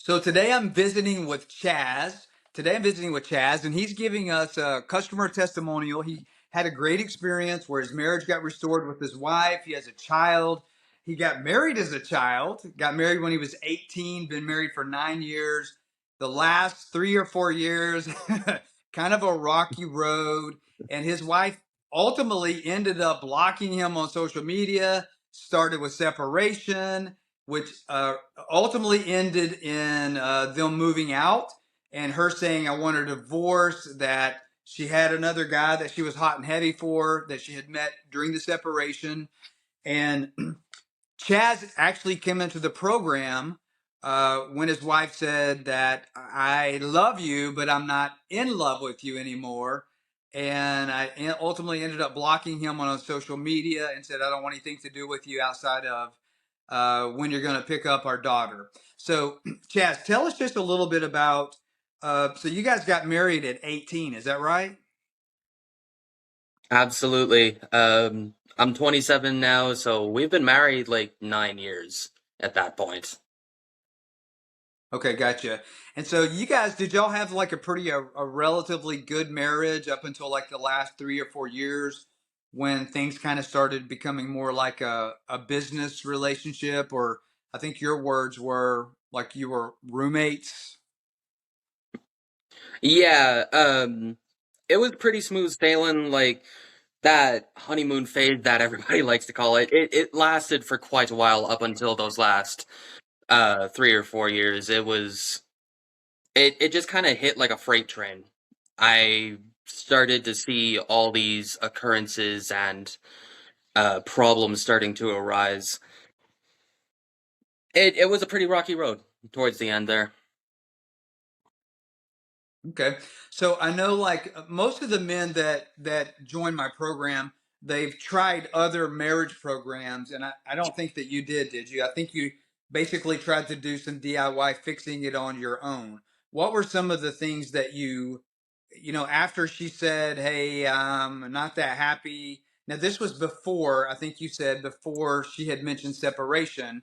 So today I'm visiting with Chaz. Today I'm visiting with Chaz, and he's giving us a customer testimonial. He had a great experience where his marriage got restored with his wife. He has a child. He got married as a child, got married when he was 18, been married for 9 years. The last 3 or 4 years, kind of a rocky road. And his wife ultimately ended up blocking him on social media, started with separation, which ultimately ended in them moving out and her saying, I want a divorce, that she had another guy that she was hot and heavy for, that she had met during the separation. And Chaz actually came into the program when his wife said that I love you, but I'm not in love with you anymore. And I ultimately ended up blocking him on social media and said, I don't want anything to do with you outside of when you're going to pick up our daughter. So, Chaz, tell us just a little bit about. So, you guys got married at 18, is that right? Absolutely. I'm 27 now, so we've been married like 9 years at that point. Okay, gotcha. And so, you guys, did y'all have like a relatively good marriage up until like the last 3 or 4 years when things kind of started becoming more like a business relationship? Or I think your words were like you were roommates. Yeah, it was pretty smooth sailing, like that honeymoon phase that everybody likes to call it. It lasted for quite a while up until those last 3 or 4 years. It just kind of hit like a freight train. I started to see all these occurrences and problems starting to arise. It was a pretty rocky road towards the end there. Okay. So I know like most of the men that join my program, they've tried other marriage programs, and I don't think that you did you? I think you basically tried to do some DIY fixing it on your own. What were some of the things that after she said, "Hey, I'm not that happy." Now this was before, I think you said before she had mentioned separation,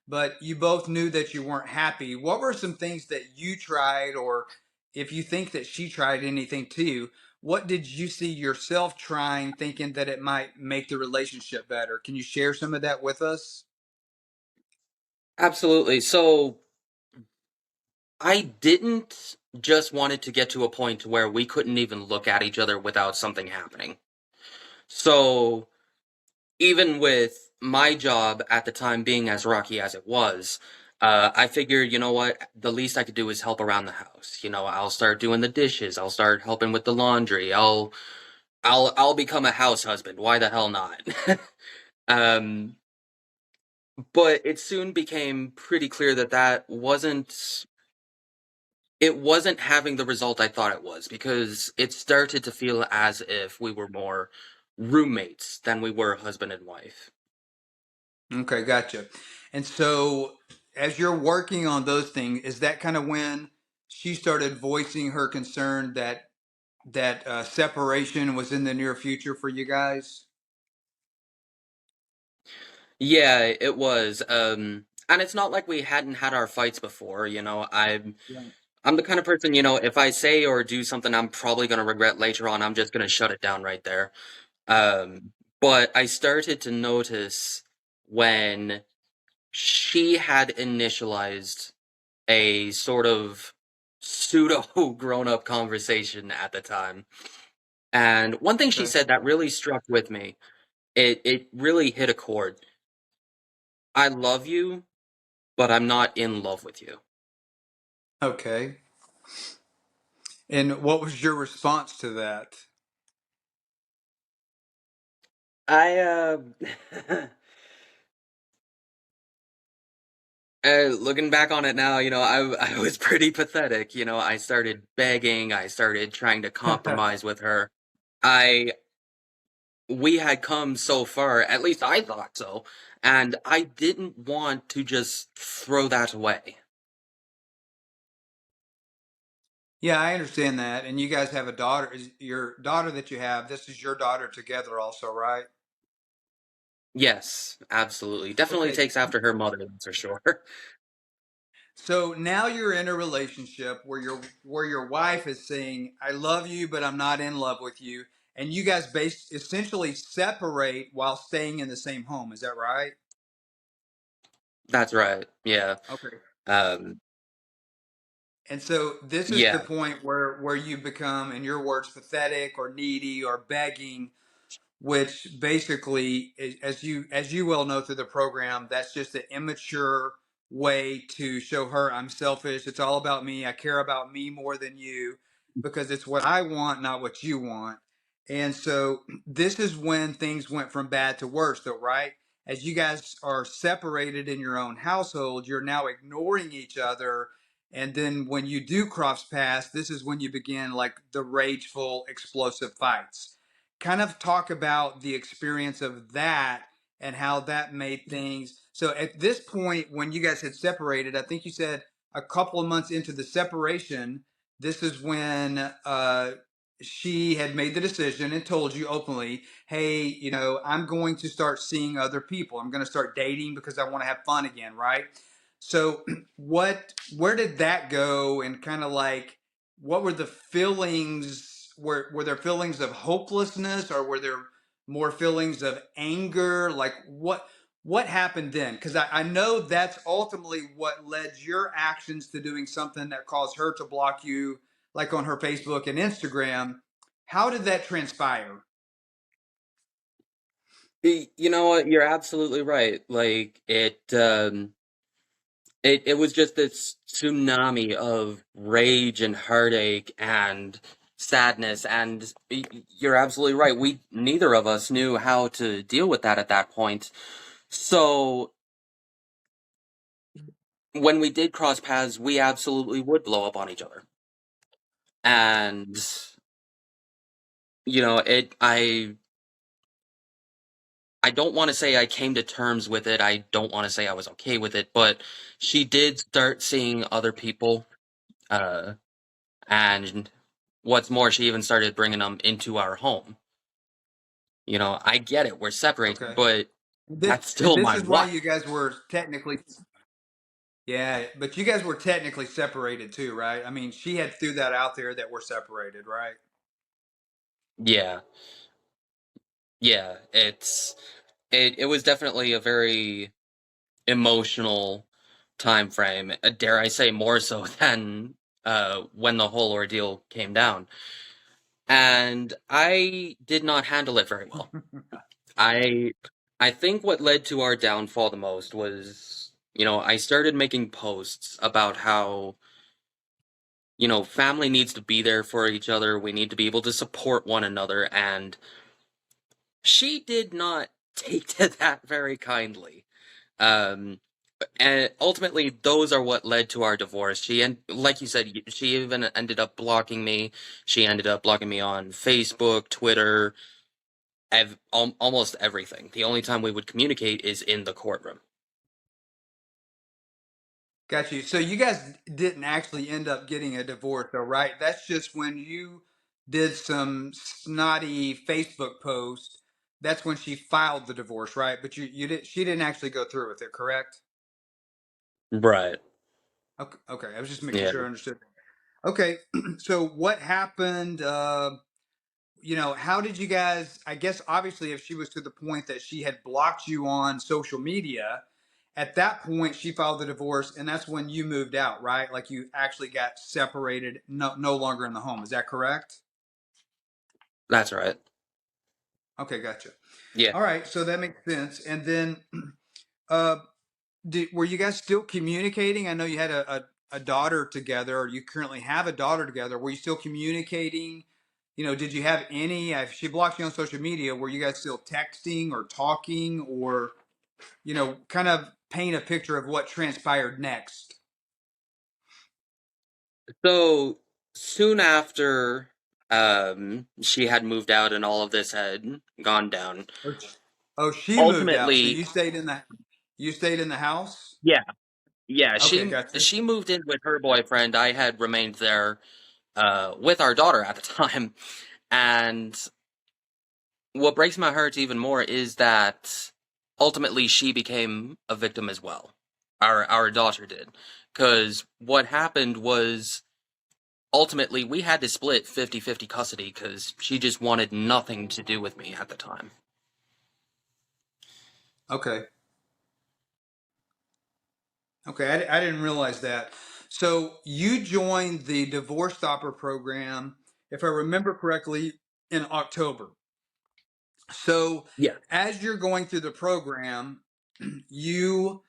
but you both knew that you weren't happy. What were some things that you tried, or if you think that she tried anything to you, what did you see yourself trying, thinking that it might make the relationship better? Can you share some of that with us? Absolutely. So I didn't just want it to get to a point where we couldn't even look at each other without something happening. So even with my job at the time being as rocky as it was, I figured, you know what, the least I could do is help around the house. I'll start doing the dishes. I'll start helping with the laundry. I'll become a house husband. Why the hell not? um, but it soon became pretty clear that it wasn't having the result I thought it was, because it started to feel as if we were more roommates than we were husband and wife. Okay, gotcha. And so, as you're working on those things, is that kind of when she started voicing her concern that separation was in the near future for you guys? Yeah, it was. And it's not like we hadn't had our fights before. I'm the kind of person, if I say or do something I'm probably gonna regret later on, I'm just gonna shut it down right there. Um, but I started to notice when she had initialized a sort of pseudo grown up conversation at the time. And one thing she Okay. said that really struck with me, it really hit a chord. I love you, but I'm not in love with you. Okay. And what was your response to that? I looking back on it now, I was pretty pathetic. I started begging, I started trying to compromise with her. I We had come so far, at least I thought so, and I didn't want to just throw that away. Yeah, I understand that. And you guys have a daughter. Is your daughter that you have, this is your daughter together also, right? Yes, absolutely. Definitely Okay. takes after her mother, that's for sure. So now you're in a relationship where your wife is saying, "I love you, but I'm not in love with you," and you guys essentially separate while staying in the same home. Is that right? That's right. Yeah. Okay. Um, And so this is the yeah. point where you become, in your words, pathetic or needy or begging, which basically, as you well know through the program, that's just an immature way to show her I'm selfish. It's all about me. I care about me more than you because it's what I want, not what you want. And so this is when things went from bad to worse, though, right? As you guys are separated in your own household, you're now ignoring each other. And then when you do cross paths, this is when you begin like the rageful, explosive fights. Kind of talk about the experience of that and how that made things. So at this point, when you guys had separated, I think you said a couple of months into the separation, this is when she had made the decision and told you openly, hey, you know, I'm going to start seeing other people. I'm going to start dating because I want to have fun again, right? So where did that go, and kind of like, what were the feelings? Were there feelings of hopelessness, or were there more feelings of anger? Like what happened then? Because I know that's ultimately what led your actions to doing something that caused her to block you, like on her Facebook and Instagram. How did that transpire? You know what? You're absolutely right. Like it was just this tsunami of rage and heartache and sadness, and you're absolutely right. We neither of us knew how to deal with that at that point. So when we did cross paths, we absolutely would blow up on each other. And you know, I don't want to say I came to terms with it. I don't want to say I was okay with it, but she did start seeing other people. Uh, and what's more, she even started bringing them into our home. You know, I get it. We're separated, Okay. but This that's and still this my is why wife. you guys were technically, yeah, but you guys were technically separated too, right? I mean, she had threw that out there that we're separated, right? Yeah. Yeah. It was definitely a very emotional time frame. Dare I say more so than when the whole ordeal came down. And I did not handle it very well. I I think what led to our downfall the most was, you know, I started making posts about how, you know, family needs to be there for each other. We need to be able to support one another, and she did not take to that very kindly. Um and ultimately those are what led to our divorce. She, and like you said, she even ended up blocking me. She ended up blocking me on Facebook, Twitter, almost everything. The only time we would communicate is in the courtroom. Got you. So you guys didn't actually end up getting a divorce, though, right? That's just when you did some snotty Facebook post. That's when she filed the divorce, right? But you did she didn't actually go through with it, correct? Right. Okay, okay. I was just making Yeah. sure I understood. Okay, so what happened? You know, how did you guys? I guess obviously, if she was to the point that she had blocked you on social media, at that point she filed the divorce, and that's when you moved out, right? Like you actually got separated, no longer in the home. Is that correct? That's right. Okay, gotcha. Yeah. All right, so that makes sense. And then, uh, were you guys still communicating? I know you had a daughter together, or you currently have a daughter together. Were you still communicating? You know, did you have any? If she blocked you on social media, were you guys still texting or talking, or you know, kind of paint a picture of what transpired next? So soon after she had moved out and all of this had gone down, Oh, oh, she moved out, so ultimately, you stayed in the house. yeah. Yeah, Okay, gotcha. she moved in with her boyfriend. I had remained there with our daughter at the time. And what breaks my heart even more is that ultimately she became a victim as well. Our daughter did. Because what happened was ultimately we had to split 50-50 custody because she just wanted nothing to do with me at the time. Okay. Okay, I didn't realize that. So you joined the Divorce Stopper program, if I remember correctly, in October. So Yeah. as you're going through the program, you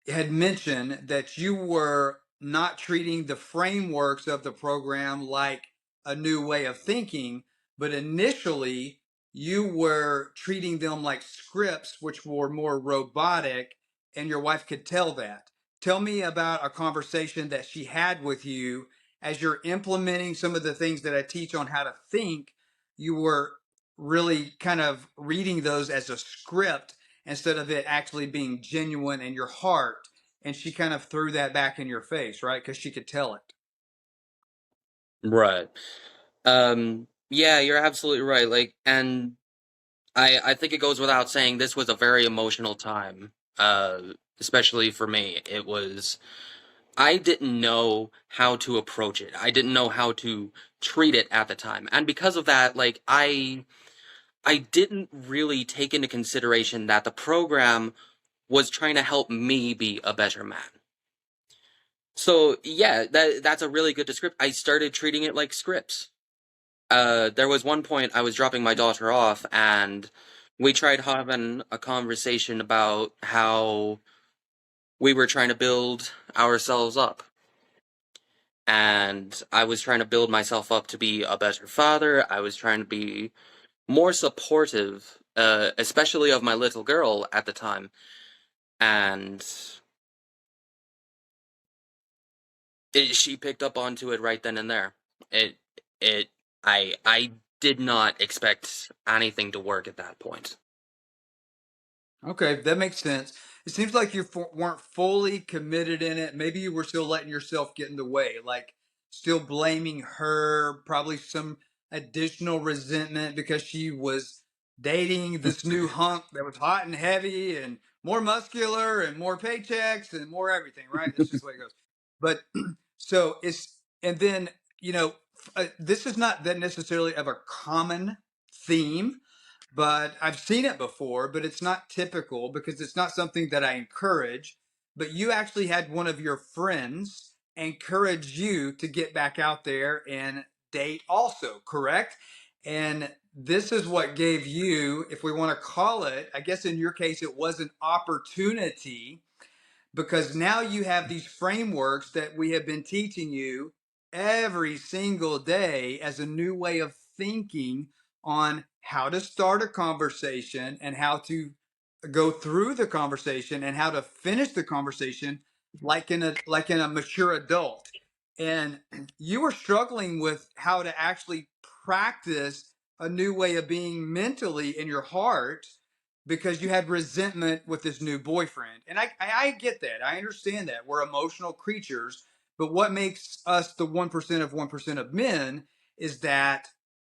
had mentioned that you were not treating the frameworks of the program like a new way of thinking, but initially you were treating them like scripts, which were more robotic, and your wife could tell that. Tell me about a conversation that she had with you as you're implementing some of the things that I teach on how to think. You were really kind of reading those as a script instead of it actually being genuine in your heart. And she kind of threw that back in your face, right? Because she could tell it. Right. Yeah, you're absolutely right. Like, and I think it goes without saying this was a very emotional time. Especially for me. It was I didn't know how to approach it. I didn't know how to treat it at the time. And because of that, like I didn't really take into consideration that the program was trying to help me be a better man. So yeah, that's a really good description. I started treating it like scripts. There was one point I was dropping my daughter off, and we tried having a conversation about how we were trying to build ourselves up. And I was trying to build myself up to be a better father. I was trying to be more supportive, especially of my little girl at the time. And she picked up onto it right then and there. It, it, I did not expect anything to work at that point. Okay, that makes sense. It seems like you weren't fully committed in it. Maybe you were still letting yourself get in the way, like still blaming her, probably some additional resentment because she was dating this new hunk that was hot and heavy and more muscular and more paychecks and more everything, right? That's just the way it goes. But so it's, and then, this is not that necessarily of a common theme, but I've seen it before, but it's not typical because it's not something that I encourage. But you actually had one of your friends encourage you to get back out there and date also, correct? And this is what gave you, if we want to call it, I guess in your case, it was an opportunity because now you have these frameworks that we have been teaching you every single day as a new way of thinking on how to start a conversation and how to go through the conversation and how to finish the conversation like in a mature adult. And you were struggling with how to actually practice a new way of being mentally in your heart because you had resentment with this new boyfriend. And I get that. I understand that. We're emotional creatures. But what makes us the 1% of 1% of men is that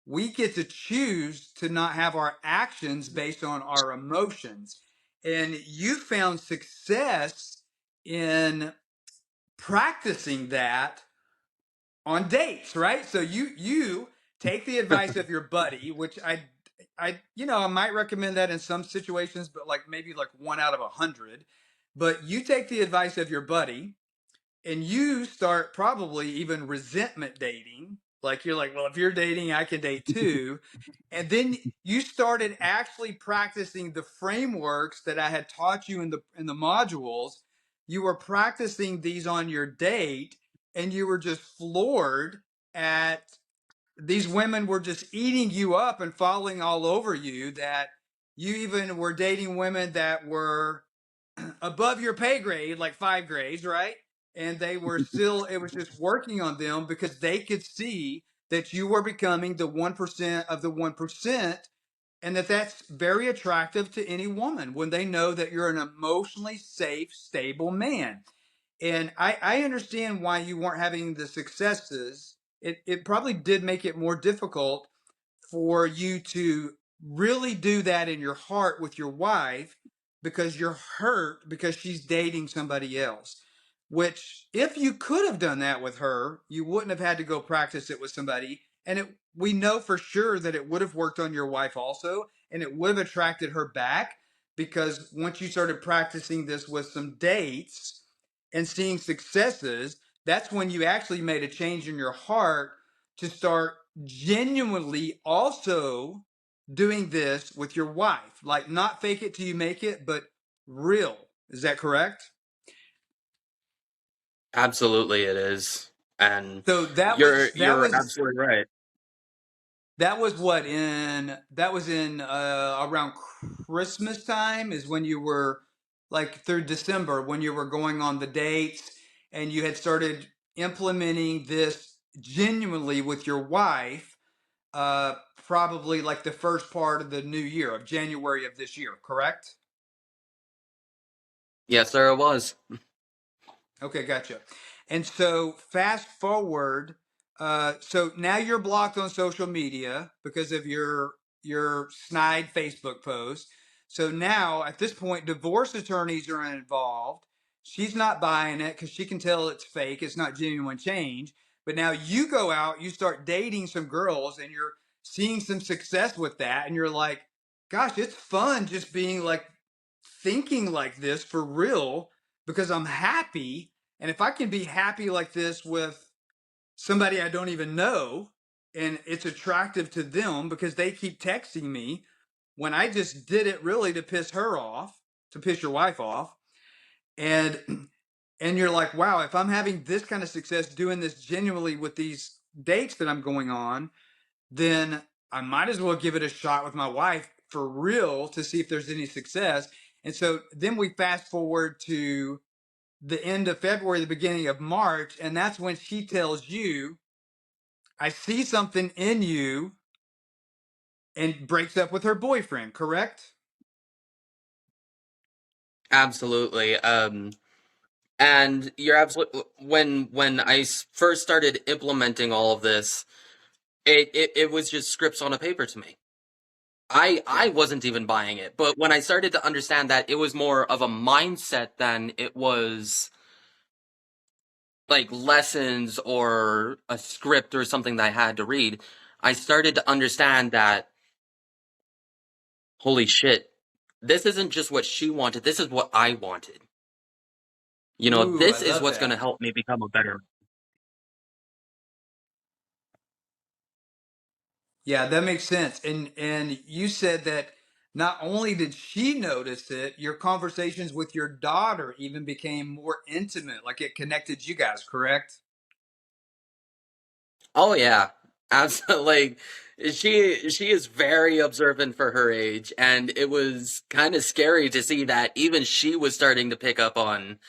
we get to choose to not have our actions based on our emotions. And you found success in practicing that on dates, right? So you take the advice of your buddy, which I might recommend that in some situations, but like maybe like 1 out of 100. But you take the advice of your buddy and you start probably even resentment dating. Like you're like, well, if you're dating, I can date too. And then you started actually practicing the frameworks that I had taught you in the modules. You were practicing these on your date, and you were just floored at these women were just eating you up and falling all over you. That you even were dating women that were above your pay grade, like 5 grades, right? And they were still, it was just working on them because they could see that you were becoming the 1% of the 1%, and that's very attractive to any woman when they know that you're an emotionally safe, stable man. And I understand why you weren't having the successes. It probably did make it more difficult for you to really do that in your heart with your wife because you're hurt because she's dating somebody else. which if you could have done that with her, you wouldn't have had to go practice it with somebody. And we know for sure that it would have worked on your wife also, and it would have attracted her back because once you started practicing this with some dates and seeing successes, that's when you actually made a change in your heart to start genuinely also doing this with your wife. Like not fake it till you make it, but real. Is that correct? Absolutely, it is, and So you're absolutely right. that was in around Christmas time is when you were like through December when you were going on the dates and you had started implementing this genuinely with your wife probably like the first part of the new year of January of this year, correct? Yes, sir, it was. Okay, gotcha. And so fast forward, so now you're blocked on social media because of your snide Facebook post. So now at this point, divorce attorneys are involved. She's not buying it because she can tell it's fake. It's not genuine change. But now you go out, you start dating some girls, and you're seeing some success with that, and you're like, "Gosh, it's fun just being like thinking like this for real because I'm happy. And if I can be happy like this with somebody I don't even know, and it's attractive to them because they keep texting me when I just did it really to piss her off, to piss your wife off. And and you're like, wow, if I'm having this kind of success doing this genuinely with these dates that I'm going on, then I might as well give it a shot with my wife for real to see if there's any success. And so then we fast forward to the end of February, the beginning of March, and that's when she tells you, I see something in you, and breaks up with her boyfriend, correct? Absolutely. And you're absolutely when first started implementing all of this, it was just scripts on a paper to me. I Yeah. wasn't even buying it, but when I started to understand that it was more of a mindset than it was like lessons or a script or something that I had to read, I started to understand that holy shit, this isn't just what she wanted, this is what I wanted. Ooh, I This is love what's going to that. help me become a better. Yeah, that makes sense. And you said that not only did she notice it, your conversations with your daughter even became more intimate, like it connected you guys, correct? Oh yeah, absolutely. Like she is very observant for her age, and it was kind of scary to see that even she was starting to pick up on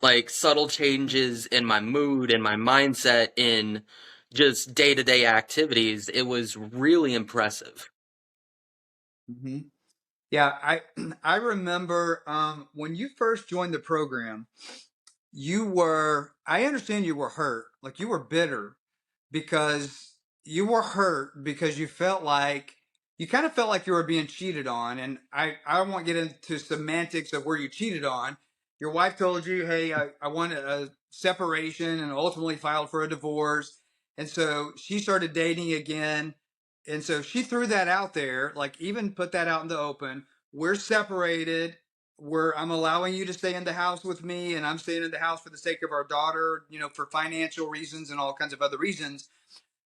like subtle changes in my mood and my mindset in just day-to-day activities. It was really impressive. Hmm. Yeah, I I remember when you first joined the program, I understand you were hurt, like you were bitter because you were hurt because you kind of felt like you were being cheated on. And I won't get into semantics of where you cheated on. Your wife told you, hey, I want a separation and ultimately filed for a divorce. And so she started dating again. And so she threw that out there, like even put that out in the open. We're separated. I'm allowing you to stay in the house with me, and I'm staying in the house for the sake of our daughter, for financial reasons and all kinds of other reasons.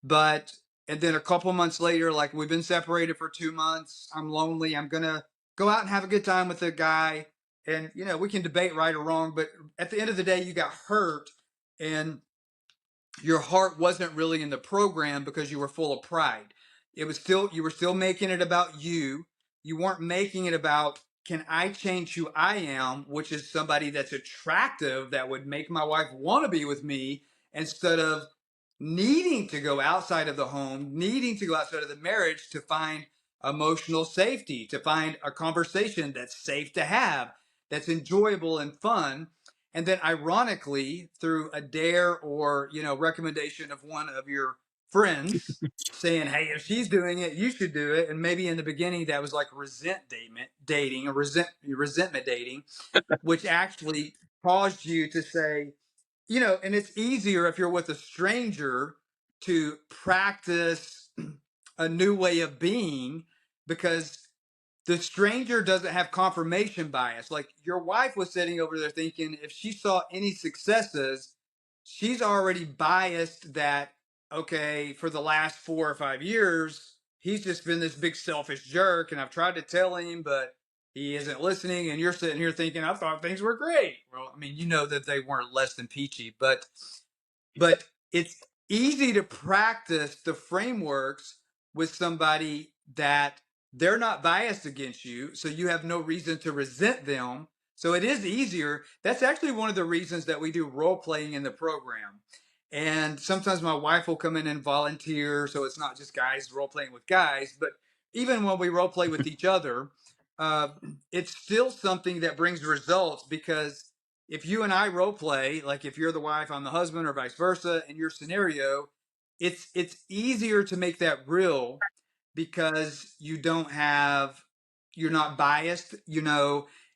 But and then a couple months later, like we've been separated for 2 months. I'm lonely. I'm gonna go out and have a good time with a guy. And we can debate right or wrong, but at the end of the day, you got hurt, and your heart wasn't really in the program because you were full of pride. You were still making it about you. You weren't making it about, can I change who I am, which is somebody that's attractive that would make my wife want to be with me instead of needing to go outside of the home, needing to go outside of the marriage to find emotional safety, to find a conversation that's safe to have, that's enjoyable and fun. And then ironically, through a dare or, recommendation of one of your friends saying, hey, if she's doing it, you should do it. And maybe in the beginning that was like dating or resentment dating, which actually caused you to say, and it's easier if you're with a stranger to practice a new way of being because the stranger doesn't have confirmation bias. Like your wife was sitting over there thinking if she saw any successes, she's already biased that, okay, for the last 4 or 5 years, he's just been this big selfish jerk. And I've tried to tell him, but he isn't listening. And you're sitting here thinking, I thought things were great. Well, I mean, you know that they weren't less than peachy, but it's easy to practice the frameworks with somebody that they're not biased against you, so you have no reason to resent them. So it is easier. That's actually one of the reasons that we do role playing in the program. And sometimes my wife will come in and volunteer, so it's not just guys role playing with guys, but even when we role play with each other, uh, it's still something that brings results because if you and I role play, like if you're the wife, I'm the husband, or vice versa, in your scenario, it's easier to make that real because you're not biased.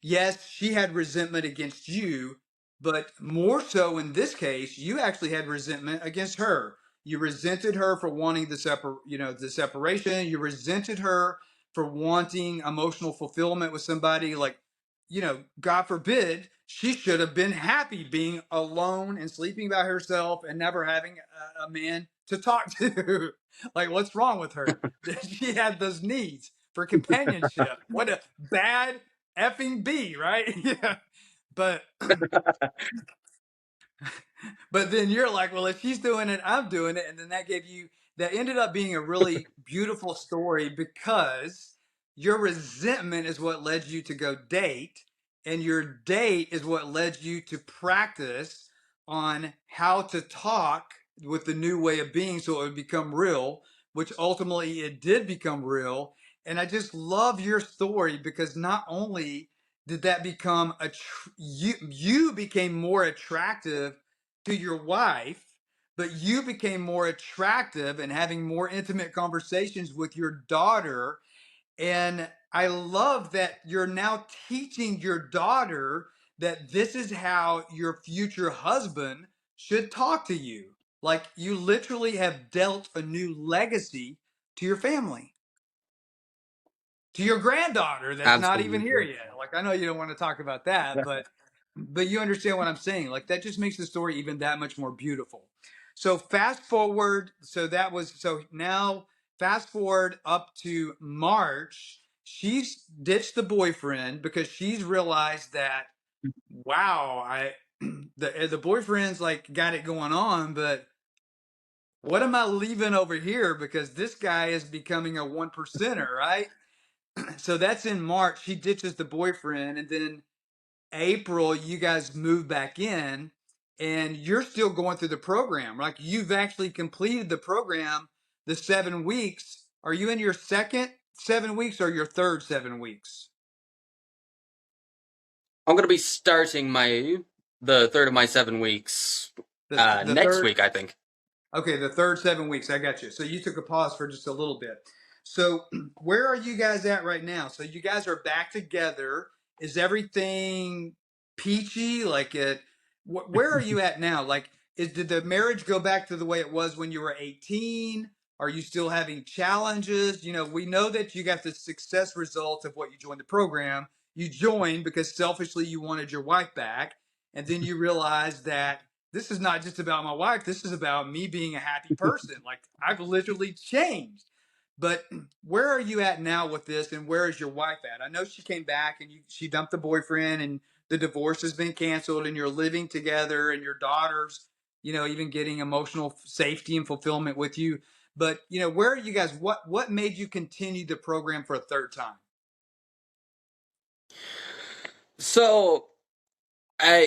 Yes, she had resentment against you, but more so in this case, you actually had resentment against her. You resented her for wanting the separation. You resented her for wanting emotional fulfillment with somebody. Like, God forbid, she should have been happy being alone and sleeping by herself and never having a man to talk to. Like, what's wrong with her? She had those needs for companionship. What a bad effing bee, right? Yeah. But but then you're like, well, if she's doing it, I'm doing it. And then that ended up being a really beautiful story because your resentment is what led you to go date. And your date is what led you to practice on how to talk with the new way of being so it would become real, which ultimately it did become real. And I just love your story because not only did that become you became more attractive to your wife, but you became more attractive and having more intimate conversations with your daughter. And I love that you're now teaching your daughter that this is how your future husband should talk to you. Like you literally have dealt a new legacy to your family, to your granddaughter that's not even here Absolutely. yet. Like I know you don't want to talk about that, but you understand what I'm saying. Like that just makes the story even that much more beautiful. So fast forward, so now fast forward up to March, she's ditched the boyfriend because she's realized that wow, I the boyfriend's like got it going on, but what am I leaving over here because this guy is becoming a one percenter, right? So that's in March. She ditches the boyfriend, and then April, you guys move back in, and you're still going through the program. Like you've actually completed the program, the 7 weeks. Are you in your second 7 weeks or your third 7 weeks? I'm gonna be starting the third of my 7 weeks The next third. week, I think. Okay, the third 7 weeks. I got you. So you took a pause for just a little bit. So where are you guys at right now? So you guys are back together. Is everything peachy? Like it? Where are you at now? Like, did the marriage go back to the way it was when you were 18? Are you still having challenges? We know that you got the success results of what you joined the program. You joined because selfishly you wanted your wife back, and then you realized that this is not just about my wife. This is about me being a happy person. Like I've literally changed. But where are you at now with this, and where is your wife at? I know she came back and she dumped the boyfriend, and the divorce has been canceled, and you're living together, and your daughter's, even getting emotional safety and fulfillment with you. But where are you guys? What made you continue the program for a third time? So,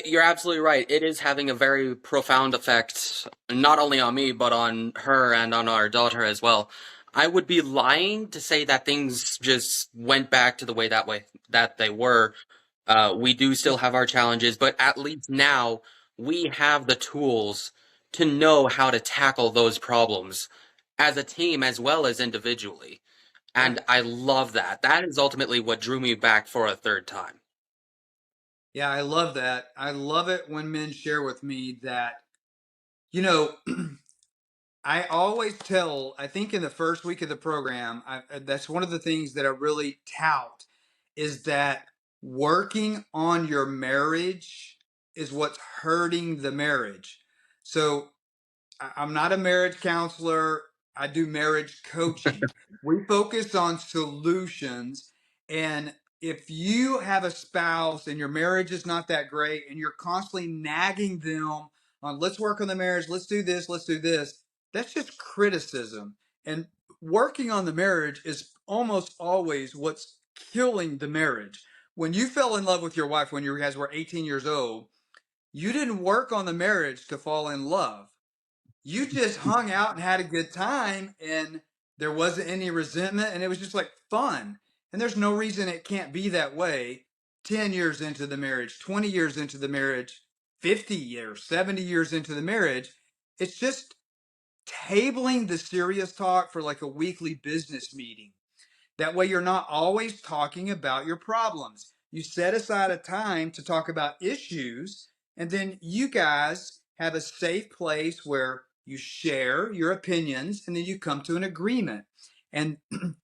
you're absolutely right. It is having a very profound effect, not only on me, but on her and on our daughter as well. I would be lying to say that things just went back to the way that they were. We do still have our challenges, but at least now we have the tools to know how to tackle those problems as a team as well as individually. Yeah. And I love that. That is ultimately what drew me back for a third time. Yeah, I love that. I love it when men share with me that, you know, I always tell, I think in the first week of the program, that's one of the things that I really tout is that working on your marriage is what's hurting the marriage. So I'm not a marriage counselor. I do marriage coaching. We focus on solutions. And if you have a spouse and your marriage is not that great and you're constantly nagging them on, let's work on the marriage, let's do this, that's just criticism. And working on the marriage is almost always what's killing the marriage. When you fell in love with your wife when you guys were 18 years old, you didn't work on the marriage to fall in love. You just hung out and had a good time, and there wasn't any resentment, and it was just like fun. And there's no reason it can't be that way 10 years into the marriage, 20 years into the marriage, 50 years, 70 years into the marriage. It's just tabling the serious talk for like a weekly business meeting. That way, you're not always talking about your problems. You set aside a time to talk about issues, and then you guys have a safe place where you share your opinions and then you come to an agreement. And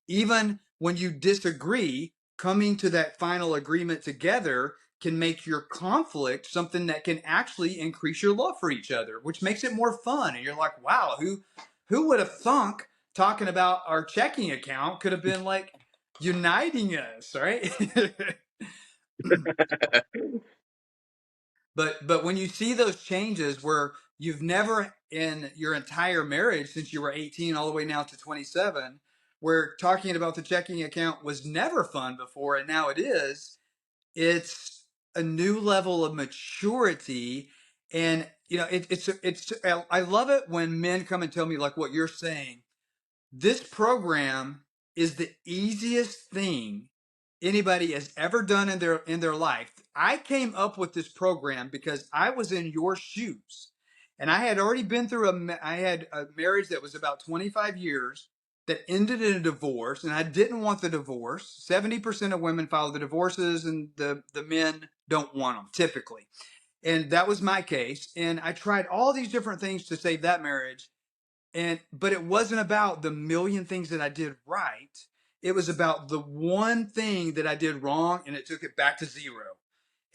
even when you disagree, coming to that final agreement together can make your conflict something that can actually increase your love for each other, which makes it more fun. And you're like, wow, who would have thunk talking about our checking account could have been like uniting us, right? But when you see those changes where you've never in your entire marriage since you were 18 all the way now to 27, where talking about the checking account was never fun before and now it is, it's a new level of maturity. And it's I love it when men come and tell me like what you're saying. This program is the easiest thing anybody has ever done in their life. I came up with this program because I was in your shoes. And I had already been through I had a marriage that was about 25 years that ended in a divorce, and I didn't want the divorce. 70% of women file the divorces and the men don't want them typically. And that was my case, and I tried all these different things to save that marriage, and but it wasn't about the million things that I did right. It was about the one thing that I did wrong, and it took it back to zero.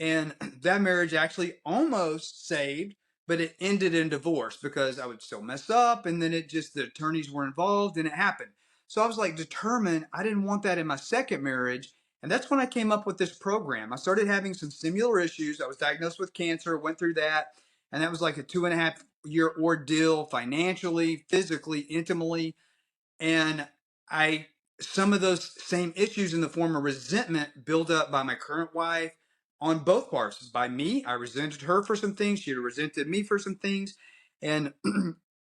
And that marriage actually almost saved, but it ended in divorce because I would still mess up, and then it just the attorneys were involved, and it happened. So I was like determined I didn't want that in my second marriage, and that's when I came up with this program. I started having some similar issues. I was diagnosed with cancer, went through that, and that was like a 2.5 year ordeal financially, physically, intimately. And I, some of those same issues in the form of resentment built up by my current wife on both parts. By me, I resented her for some things. She resented me for some things. And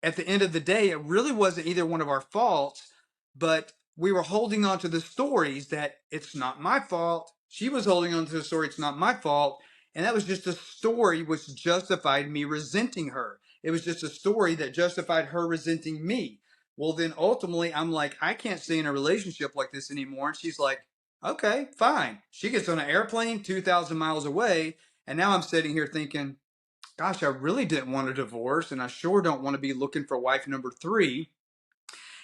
at the end of the day, it really wasn't either one of our faults, but we were holding on to the stories that it's not my fault. She was holding on to the story, it's not my fault. And that was just a story which justified me resenting her. It was just a story that justified her resenting me. Well, then ultimately, I'm like, I can't stay in a relationship like this anymore. And she's like, okay, fine. She gets on an airplane 2,000 miles away. And now I'm sitting here thinking, gosh, I really didn't want a divorce. And I sure don't want to be looking for wife number three.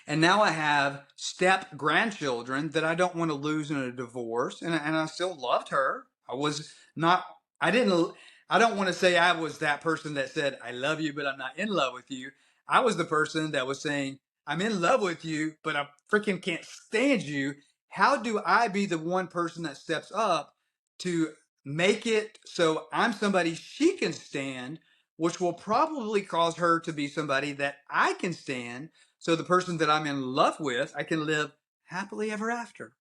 And now I have step grandchildren that I don't want to lose in a divorce. And I still loved her. I was not, I didn't, I don't want to say I was that person that said, I love you, but I'm not in love with you. I was the person that was saying, I'm in love with you, but I freaking can't stand you. How do I be the one person that steps up to make it so I'm somebody she can stand, which will probably cause her to be somebody that I can stand, so the person that I'm in love with, I can live happily ever after.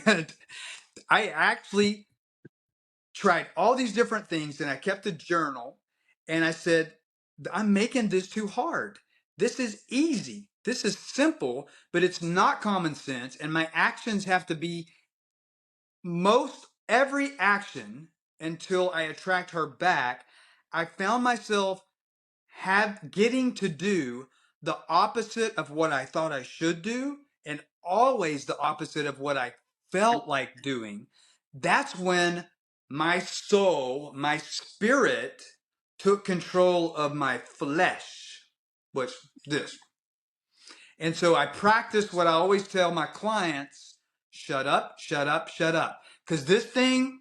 And I actually tried all these different things and I kept a journal and I said, I'm making this too hard. This is easy. This is simple, but it's not common sense. And my actions have to be most every action until I attract her back. I found myself getting to do the opposite of what I thought I should do, and always the opposite of what I felt like doing. That's when my soul, my spirit took control of my flesh, which this. And so I practice what I always tell my clients: shut up, shut up, shut up. Because this thing,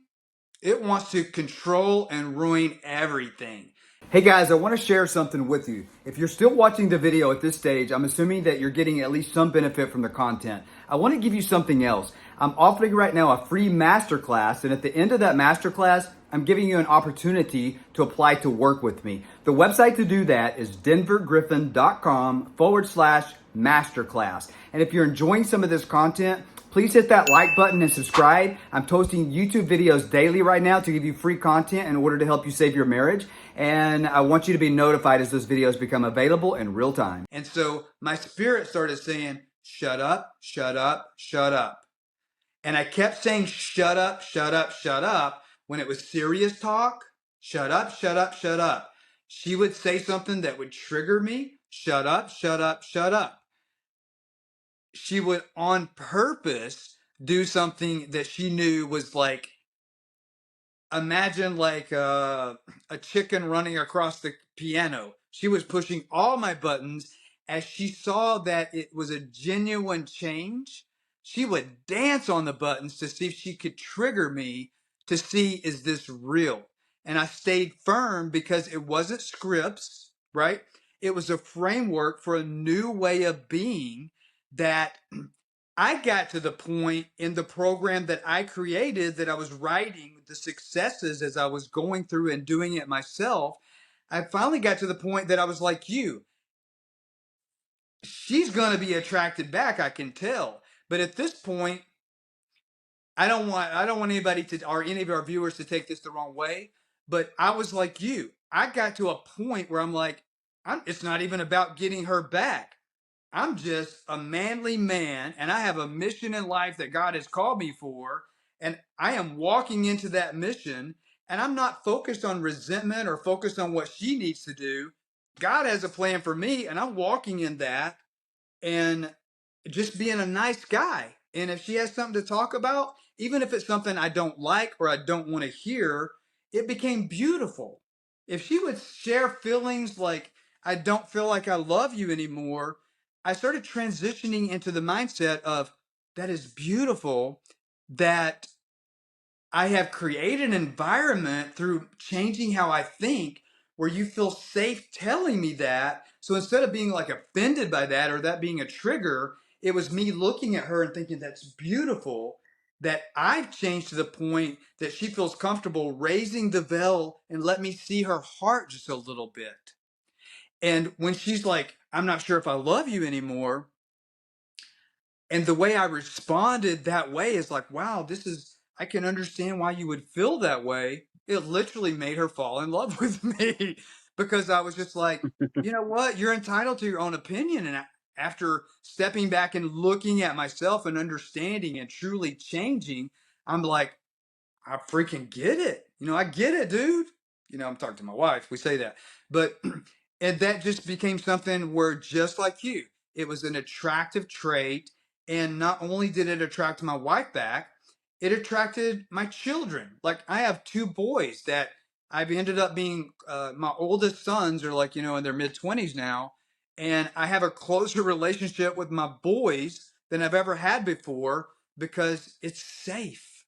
it wants to control and ruin everything. Hey guys, I want to share something with you. If you're still watching the video at this stage, I'm assuming that you're getting at least some benefit from the content. I want to give you something else. I'm offering right now a free masterclass, and at the end of that masterclass, I'm giving you an opportunity to apply to work with me. The website to do that is denvergriffin.com/masterclass. And if you're enjoying some of this content, please hit that like button and subscribe. I'm posting YouTube videos daily right now to give you free content in order to help you save your marriage. And I want you to be notified as those videos become available in real time. And so my spirit started saying, shut up, shut up, shut up. And I kept saying, shut up, shut up, shut up. When it was serious talk, shut up, shut up, shut up. She would say something that would trigger me. Shut up, shut up, shut up. She would on purpose do something that she knew was like, imagine like a chicken running across the piano. She was pushing all my buttons. As she saw that it was a genuine change, she would dance on the buttons to see if she could trigger me to see, is this real? And I stayed firm because it wasn't scripts, right? It was a framework for a new way of being that I got to the point in the program that I created, that I was writing the successes as I was going through and doing it myself. I finally got to the point that I was like, you, she's going to be attracted back, I can tell. But at this point, I don't want anybody to, or any of our viewers to take this the wrong way, but I was like you. I got to a point where I'm like, it's not even about getting her back. I'm just a manly man, and I have a mission in life that God has called me for, and I am walking into that mission, and I'm not focused on resentment or focused on what she needs to do. God has a plan for me, and I'm walking in that, and just being a nice guy. And if she has something to talk about, even if it's something I don't like or I don't want to hear, it became beautiful. If she would share feelings like, I don't feel like I love you anymore, I started transitioning into the mindset of, that is beautiful, that I have created an environment through changing how I think where you feel safe telling me that. So instead of being like offended by that or that being a trigger, it was me looking at her and thinking, that's beautiful, that I've changed to the point that she feels comfortable raising the veil and let me see her heart just a little bit. And when she's like, I'm not sure if I love you anymore, and the way I responded that way is like, wow, I can understand why you would feel that way. It literally made her fall in love with me because I was just like, you know what? You're entitled to your own opinion. And after stepping back and looking at myself and understanding and truly changing, I'm like, I freaking get it. I get it, dude. I'm talking to my wife. We say that. But, and that just became something where, just like you, it was an attractive trait. And not only did it attract my wife back, it attracted my children. Like, I have two boys that I've ended up being, my oldest sons are like, in their mid 20s now. And I have a closer relationship with my boys than I've ever had before because it's safe.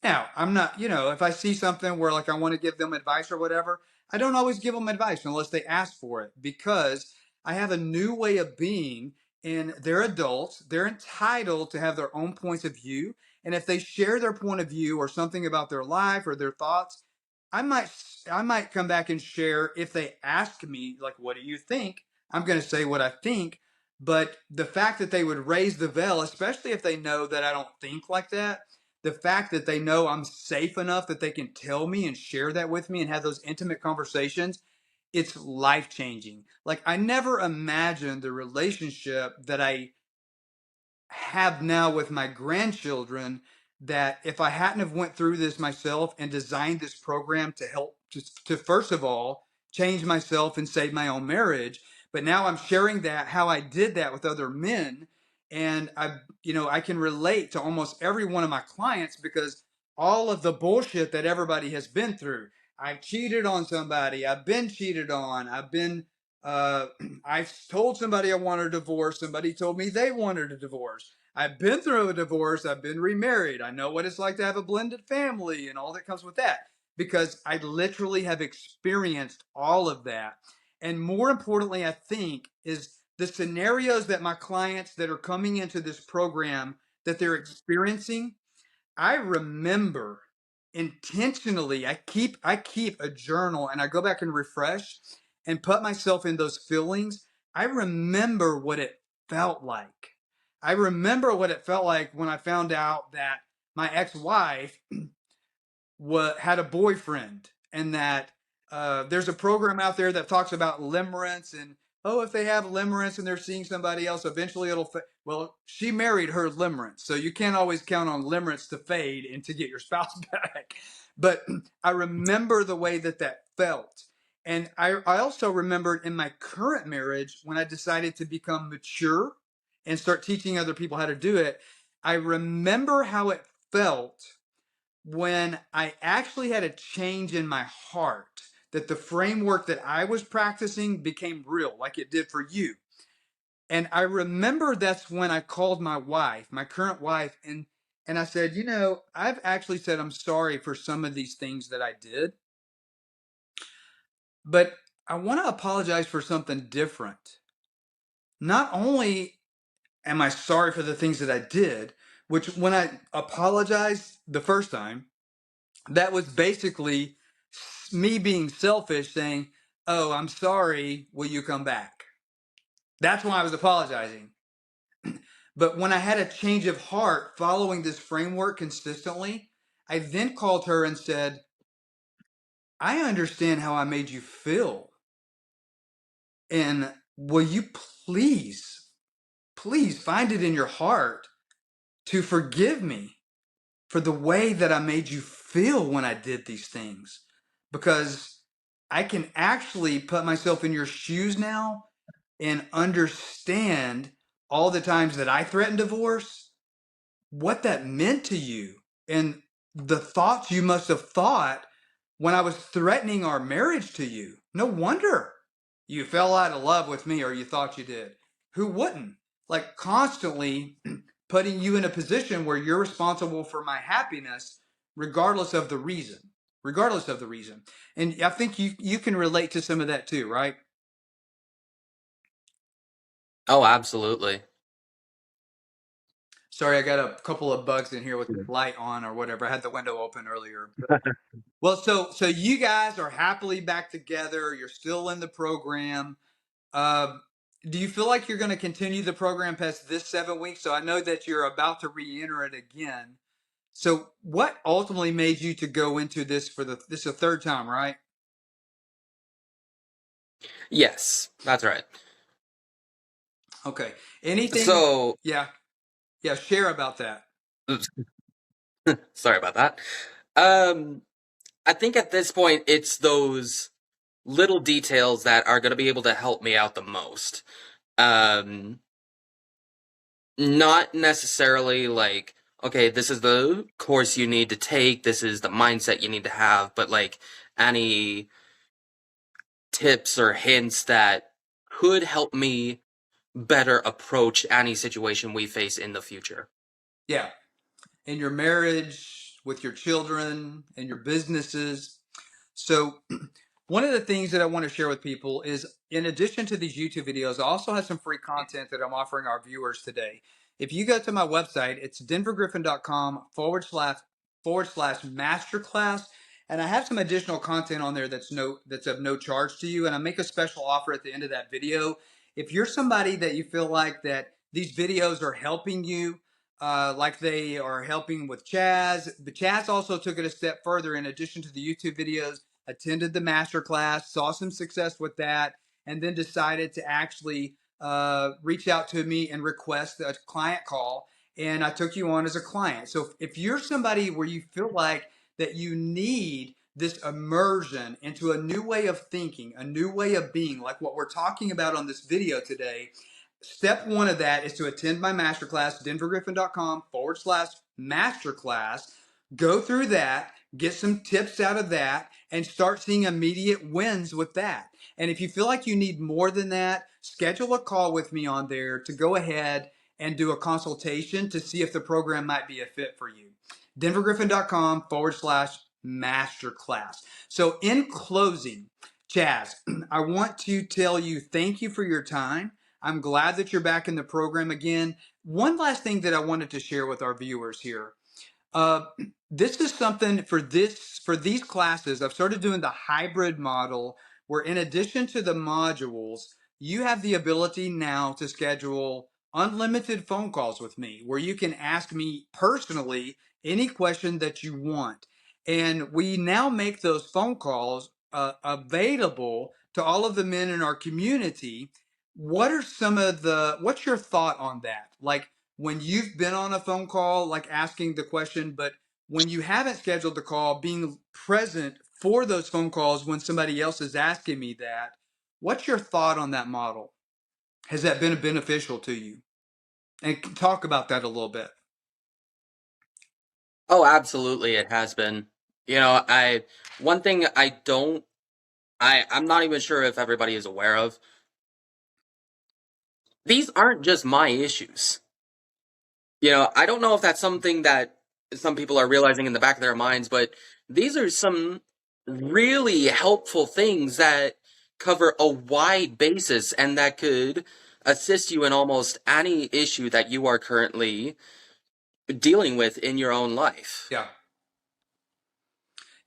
Now, I'm not, if I see something where like I want to give them advice or whatever, I don't always give them advice unless they ask for it, because I have a new way of being, and they're adults. They're entitled to have their own points of view. And if they share their point of view or something about their life or their thoughts, I might I might come back and share. If they ask me like, what do you think? I'm going to say what I think. But the fact that they would raise the veil, especially if they know that I don't think like that, the fact that they know I'm safe enough that they can tell me and share that with me and have those intimate conversations, it's life changing. Like, I never imagined the relationship that I have now with my grandchildren, that if I hadn't have went through this myself and designed this program to help to first of all change myself and save my own marriage, but now I'm sharing that, how I did that with other men. And I can relate to almost every one of my clients because all of the bullshit that everybody has been through. I've cheated on somebody. I've been cheated on. Uh, I've told somebody I wanted a divorce. Somebody told me they wanted a divorce. I've been through a divorce. I've been remarried. I know what it's like to have a blended family and all that comes with that because I literally have experienced all of that. And more importantly, I think, is the scenarios that my clients that are coming into this program that they're experiencing. I remember intentionally, I keep a journal and I go back and refresh and put myself in those feelings. I remember what it felt like. I remember what it felt like when I found out that my ex-wife had a boyfriend, and that there's a program out there that talks about limerence, and oh, if they have limerence and they're seeing somebody else, eventually well, she married her limerence, so you can't always count on limerence to fade and to get your spouse back. But I remember the way that that felt. And I also remembered in my current marriage when I decided to become mature and start teaching other people how to do it. I remember how it felt when I actually had a change in my heart, that the framework that I was practicing became real, like it did for you. And I remember that's when I called my wife, my current wife, and I said, I've actually said I'm sorry for some of these things that I did, but I want to apologize for something different. Not only am I sorry for the things that I did, which when I apologized the first time, that was basically me being selfish saying, "Oh, I'm sorry, will you come back?" That's why I was apologizing. But when I had a change of heart following this framework consistently, I then called her and said, "I understand how I made you feel. And will you please find it in your heart to forgive me for the way that I made you feel when I did these things? Because I can actually put myself in your shoes now and understand all the times that I threatened divorce, what that meant to you, and the thoughts you must have thought when I was threatening our marriage to you. No wonder you fell out of love with me, or you thought you did. Who wouldn't? Like, constantly putting you in a position where you're responsible for my happiness, regardless of the reason. Regardless of the reason. And I think you can relate to some of that too, right? Oh, absolutely. Sorry, I got a couple of bugs in here with the light on or whatever. I had the window open earlier. Well, so you guys are happily back together. You're still in the program. Uh, do you feel like you're going to continue the program past this 7 weeks? So I know that you're about to re-enter it again. So what ultimately made you to go into this this is the third time, right? Yes, that's right. Okay. Anything? So, Yeah. Yeah. Share about that. sorry about that. Um, I think at this point, it's those little details that are going to be able to help me out the most. Um, Not necessarily like, okay, this is the course you need to take, this is the mindset you need to have, but like any tips or hints that could help me better approach any situation we face in the future. Yeah. In your marriage, with your children, and your businesses. So, one of the things that I want to share with people is, in addition to these YouTube videos, I also have some free content that I'm offering our viewers today. If you go to my website, it's denvergriffin.com/forward slash masterclass. And I have some additional content on there that's of no charge to you. And I make a special offer at the end of that video. If you're somebody that you feel like that these videos are helping you, like they are helping with Chaz, but Chaz also took it a step further. In addition to the YouTube videos, attended the master class, saw some success with that, and then decided to actually reach out to me and request a client call. And I took you on as a client. So if you're somebody where you feel like that you need this immersion into a new way of thinking, a new way of being, like what we're talking about on this video today, step one of that is to attend my masterclass, denvergriffin.com/masterclass. Go through that, get some tips out of that, and start seeing immediate wins with that. And if you feel like you need more than that, schedule a call with me on there to go ahead and do a consultation to see if the program might be a fit for you. denvergriffin.com/masterclass. So, in closing, Chaz, I want to tell you thank you for your time. I'm glad that you're back in the program again. One last thing that I wanted to share with our viewers here. Uh, this is something for these classes. I've started doing the hybrid model where, in addition to the modules, you have the ability now to schedule unlimited phone calls with me, where you can ask me personally any question that you want, and we now make those phone calls available to all of the men in our community. What's your thought on that? Like, when you've been on a phone call, like asking the question, but when you haven't scheduled the call, being present for those phone calls when somebody else is asking me that, what's your thought on that model? Has that been beneficial to you? And talk about that a little bit. Oh, absolutely, it has been. One thing I'm not even sure if everybody is aware of. These aren't just my issues. I don't know if that's something that some people are realizing in the back of their minds, but these are some really helpful things that cover a wide basis and that could assist you in almost any issue that you are currently dealing with in your own life. Yeah.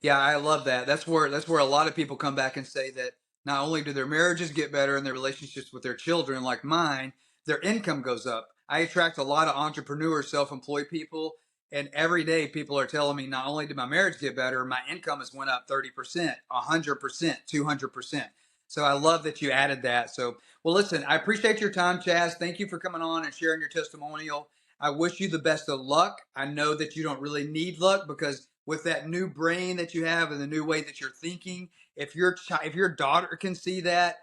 Yeah, I love that. That's where a lot of people come back and say that not only do their marriages get better and their relationships with their children, like mine, their income goes up. I attract a lot of entrepreneurs, self-employed people, and every day people are telling me not only did my marriage get better, my income has went up 30%, 100%, 200%. So I love that you added that. So, well, listen, I appreciate your time, Chaz. Thank you for coming on and sharing your testimonial. I wish you the best of luck. I know that you don't really need luck because with that new brain that you have and the new way that you're thinking, if your daughter can see that,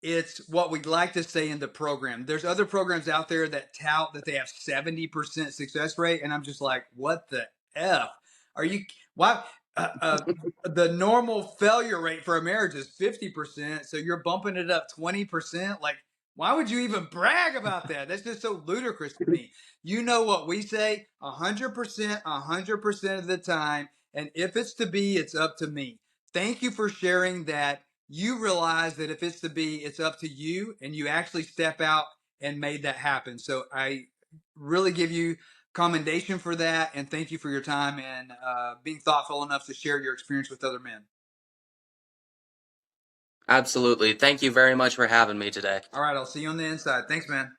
it's what we'd like to say in the program. There's other programs out there that tout that they have 70% success rate, and I'm just like, what the f? Are you why? Uh, uh, the normal failure rate for a marriage is 50%, so you're bumping it up 20%. Like, why would you even brag about that? That's just so ludicrous to me. You know what we say 100%, 100% of the time. And if it's to be, it's up to me. Thank you for sharing that. You realize that if it's to be, it's up to you. And you actually step out and made that happen. So I really give you commendation for that. And thank you for your time and being thoughtful enough to share your experience with other men. Absolutely. Thank you very much for having me today. All right. I'll see you on the inside. Thanks, man.